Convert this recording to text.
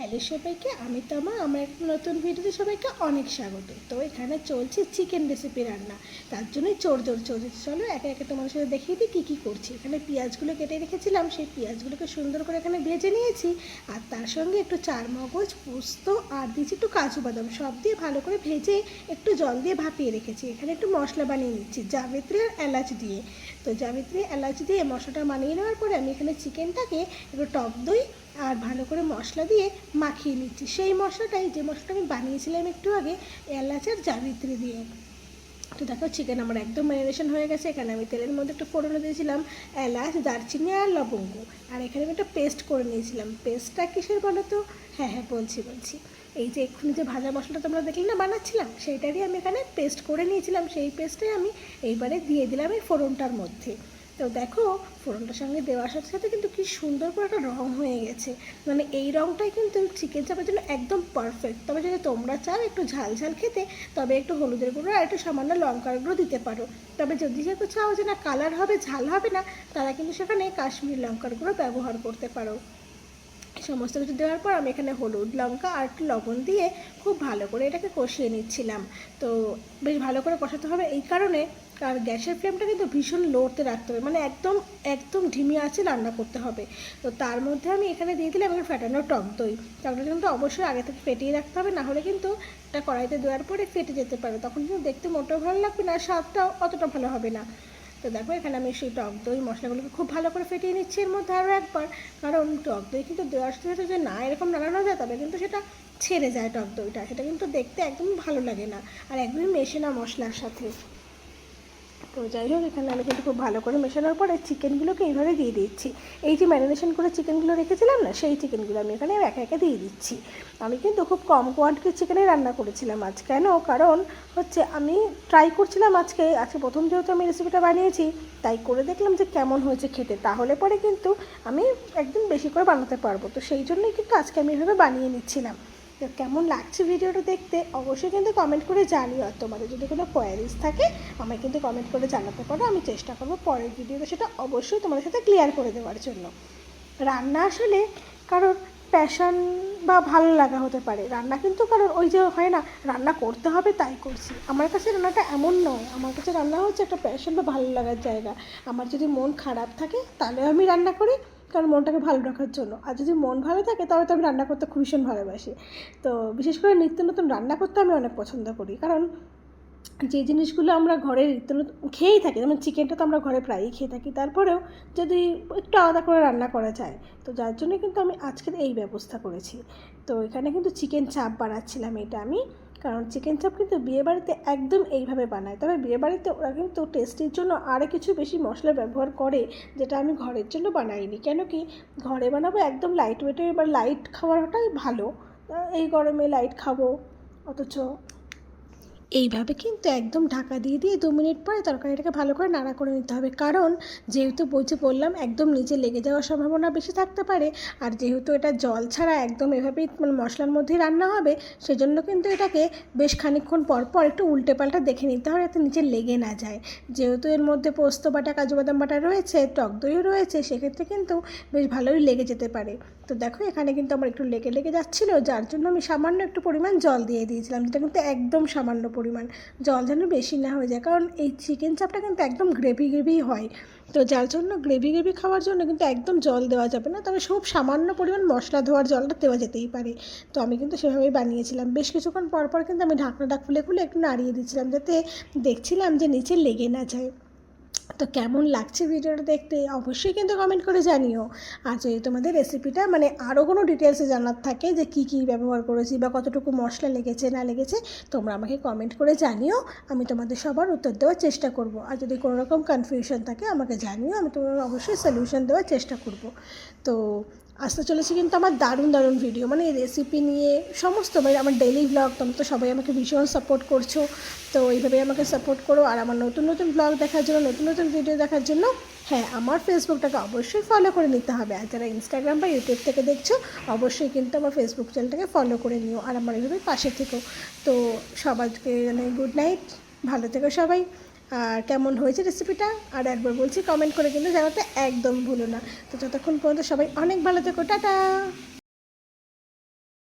Hello সবাইকে, আমি তমা। আমার একটা নতুন ভিডিওতে সবাইকে অনেক স্বাগত। তো এখানে চলছে চিকেন রেসিপি রান্না, তার জন্যই চড় চলছে। চলো একে একে তোমার সাথে দেখিয়ে দিই কী কী করছি। এখানে পেঁয়াজগুলো কেটে রেখেছিলাম, সেই পেঁয়াজগুলোকে সুন্দর করে এখানে ভেজে নিয়েছি। আর তার সঙ্গে একটু চারমগজ, পোস্ত আর দিয়েছি একটু কাজু বাদাম, সব দিয়ে ভালো করে ভেজে একটু জল দিয়ে ভাপিয়ে রেখেছি। এখানে একটু মশলা বানিয়ে নিচ্ছি জাবিত্রি আর এলাচ দিয়ে। তো জাবিত্রি এলাচ দিয়ে মশলাটা বানিয়ে নেওয়ার পরে আমি এখানে চিকেনটাকে একটু টক দই আর ভালো করে মশলা দিয়ে মাখিয়ে নিচ্ছি। সেই মশলাটাই যে মশলাটা আমি বানিয়েছিলাম একটু আগে এলাচ আর জাবিত্রি দিয়ে। তো দেখো চিকেন আমার একদম ম্যারিনেশন হয়ে গেছে। এখানে আমি তেলের মধ্যে একটু ফোড়নে দিয়েছিলাম এলাচ, দারচিনি আর লবঙ্গ। আর এখানে আমি একটা পেস্ট করে নিয়েছিলাম। পেস্টটা কিসের বলো তো? হ্যাঁ বলছি। এই যে এক্ষুনি যে ভাজা মশলাটা তোমরা দেখলে না বানাচ্ছিলাম, সেইটারই আমি এখানে পেস্ট করে নিয়েছিলাম। সেই পেস্টটাই আমি এইবারে দিয়ে দিলাম এই ফোড়নটার মধ্যে। তো দেখো ফোড়নটার সঙ্গে দেওয়ার সাথে সাথে কিন্তু কি সুন্দর করে একটা রঙ হয়ে গেছে। মানে এই রঙটাই কিন্তু চিকেন চাপের জন্য একদম পারফেক্ট। তবে যদি তোমরা চাও একটু ঝাল ঝাল খেতে, তবে একটু হলুদের গুঁড়ো আর একটু সামান্য লঙ্কার গুঁড়ো দিতে পারো। তবে যদি যেহেতু চাও যে না কালার হবে, ঝাল হবে না, তারা কিন্তু সেখানে কাশ্মীরি লঙ্কার গুঁড়ো ব্যবহার করতে পারো। সমস্ত কিছু দেওয়ার পর আমি এখানে হলুদ, লঙ্কা আর একটু লবণ দিয়ে খুব ভালো করে এটাকে কষিয়ে নিচ্ছিলাম। তো বেশ ভালো করে কষাতে হবে এই কারণে, আর গ্যাসের ফ্লেমটা কিন্তু ভীষণ লোতে রাখতে হবে, মানে একদম একদম ধিমি আঁচে রান্না করতে হবে। তো তার মধ্যে আমি এখানে দিয়ে দিলাম এবার ফেটানো টক দই। টকটা কিন্তু অবশ্যই আগে থেকে ফেটিয়ে রাখতে হবে, না হলে কিন্তু এটা কড়াইতে দেওয়ার পরে ফেটে যেতে পারে, তখন কিন্তু দেখতে মোটেও ভালো লাগবে না, স্বাদটাও অতটা ভালো হবে না। তো দেখো এখানে আমি সেই টক দই মশলাগুলোকে খুব ভালো করে ফেটিয়ে নিচ্ছি এর মধ্যে আরও একবার, কারণ টক দই কিন্তু দেওয়ার সাথে সাথে যে না এরকম নাড়ানো যায়, তবে কিন্তু সেটা ছেড়ে যায় টক দইটা, সেটা কিন্তু দেখতে একদমই ভালো লাগে না আর একদমই মেশে না মশলার সাথে। তো যাই হোক এখানে আমি কিন্তু খুব ভালো করে মেশানোর পরে চিকেনগুলোকে এইভাবে দিয়ে দিচ্ছি। এই যে ম্যারিনেশন করে চিকেনগুলো রেখেছিলাম না, সেই চিকেনগুলো আমি এখানে একে একে দিয়ে দিচ্ছি। আমি কিন্তু খুব কম কোয়ান্টিটির চিকেনে রান্না করেছিলাম আজ। কেন? কারণ হচ্ছে আমি ট্রাই করছিলাম আজকে প্রথম যেহেতু আমি রেসিপিটা বানিয়েছি, তাই করে দেখলাম যে কেমন হয়েছে খেতে, তাহলে পরে কিন্তু আমি একদিন বেশি করে বানাতে পারবো। তো সেই জন্যই কিন্তু আজকে আমি এভাবে বানিয়ে নিচ্ছিলাম। তো কেমন লাগছে ভিডিওটা দেখতে অবশ্যই কিন্তু কমেন্ট করে জানিও। আর তোমাদের যদি কোনো কোয়ারিজ থাকে আমায় কিন্তু কমেন্ট করে জানাতে পারো, আমি চেষ্টা করবো পরের ভিডিওতে সেটা অবশ্যই তোমাদের সাথে ক্লিয়ার করে দেওয়ার জন্য। রান্না আসলে কারোর প্যাশন বা ভালো লাগা হতে পারে, রান্না কিন্তু কারোর ওই যে হয় না রান্না করতে হবে তাই করছি। আমার কাছে রান্নাটা এমন নয়, আমার কাছে রান্না হচ্ছে একটা প্যাশন বা ভালো লাগার জায়গা। আমার যদি মন খারাপ থাকে তাহলেও আমি রান্না করি, কারণ মনটাকে ভালো রাখার জন্য। আর যদি মন ভালো থাকে তবে তো আমি রান্না করতে খুব ভীষণ ভালোবাসি। তো বিশেষ করে নিত্য নতুন রান্না করতে আমি অনেক পছন্দ করি, কারণ যে জিনিসগুলো আমরা ঘরে নিত্য নতুন খেয়েই থাকি, যেমন চিকেনটা তো আমরা ঘরে প্রায়ই খেয়ে থাকি, তারপরেও যদি একটু আলাদা করে রান্না করা যায়, তো যার জন্য কিন্তু আমি আজকের এই ব্যবস্থা করেছি। তো এখানে কিন্তু চিকেন চাপ বানাচ্ছিলাম এটা আমি, কারণ চিকেন চাপ কিন্তু বিয়েবাড়িতে একদম এইভাবে বানায়। তবে বিয়েবাড়িতে ওরা কিন্তু টেস্টির জন্য আরও কিছু বেশি মশলা ব্যবহার করে, যেটা আমি ঘরের জন্য বানাইনি। কেন কি, ঘরে বানাবো একদম লাইট ওয়েটে, এবার লাইট খাওয়াটাই ভালো, এই গরমে লাইট খাবো। অথচ এইভাবে কিন্তু একদম ঢাকা দিয়ে 2 মিনিট পরে তরকারিটাকে ভালো করে নাড়া করে নিতে হবে, কারণ যেহেতু বললাম একদম নিচে লেগে যাওয়ার সম্ভাবনা বেশি থাকতে পারে। আর যেহেতু এটা জল ছাড়া একদম এভাবেই মানে মশলার মধ্যেই রান্না হবে, সেজন্য কিন্তু এটাকে বেশ খানিকক্ষণ পর পর একটু উল্টে পাল্টা দেখে নিতে হবে যাতে নিচে লেগে না যায়। যেহেতু এর মধ্যে পোস্ত বাটা, কাজু বাদাম বাটা রয়েছে, টক দইও রয়েছে, সেক্ষেত্রে কিন্তু বেশ ভালোই লেগে যেতে পারে। তো দেখো এখানে কিন্তু আমার একটু লেগে যাচ্ছিলো, যার জন্য আমি সামান্য একটু পরিমাণ জল দিয়ে দিয়েছিলাম, যেটা কিন্তু একদম সামান্য পরিমাণ, জল যেন বেশি না হয়ে যায়, কারণ এই চিকেন চাপটা কিন্তু একদম গ্রেভি হয়। তো যার জন্য গ্রেভি খাওয়ার জন্য কিন্তু একদম জল দেওয়া যাবে না, তবে খুব সামান্য পরিমাণ মশলা ধোয়ার জলটা দেওয়া যেতেই পারে। তো আমি কিন্তু সেভাবেই বানিয়েছিলাম। বেশ কিছুক্ষণ পর পর কিন্তু আমি ঢাকনাটা খুলে একটু নাড়িয়ে দিচ্ছিলাম, যাতে দেখছিলাম যে নিচে লেগে না যায়। তো কেমন লাগছে ভিডিওটা দেখতে অবশ্যই কিন্তু কমেন্ট করে জানিও। আর যদি তোমাদের রেসিপিটা মানে আরও কোনো ডিটেলসে জানার থাকে, যে কী ব্যবহার করেছি বা কতটুকু মশলা লেগেছে না লেগেছে, তোমরা আমাকে কমেন্ট করে জানিও, আমি তোমাদের সবার উত্তর দেওয়ার চেষ্টা করব। আর যদি কোনো রকম কনফিউশন থাকে আমাকে জানিও, আমি তোমার অবশ্যই সলিউশন দেওয়ার চেষ্টা করব। তো আসতে চলেছি কিন্তু আমার দারুণ ভিডিও, মানে রেসিপি নিয়ে সমস্ত, মানে আমার ডেইলি ব্লগ। তোমরা তো সবাই আমাকে ভীষণ সাপোর্ট করছো, তো এইভাবেই আমাকে সাপোর্ট করো। আর আমার নতুন ব্লগ দেখার জন্য, নতুন ভিডিও দেখার জন্য হ্যাঁ আমার ফেসবুকটাকে অবশ্যই ফলো করে নিতে হবে। আর যারা ইনস্টাগ্রাম বা ইউটিউব থেকে দেখছো অবশ্যই কিন্তু আমার ফেসবুক চ্যানেলটাকে ফলো করে নিও, আর আমার এইভাবে পাশে থেকো। তো সবাইকে জানাই গুড নাইট, ভালো থেকো সবাই। আর কেমন হয়েছে রেসিপিটা আর একবার বলছি কমেন্ট করে কিন্তু জানাতে একদম ভুলো না। তো যতক্ষণ পর্যন্ত সবাই অনেক ভালো থেকো, টাটা।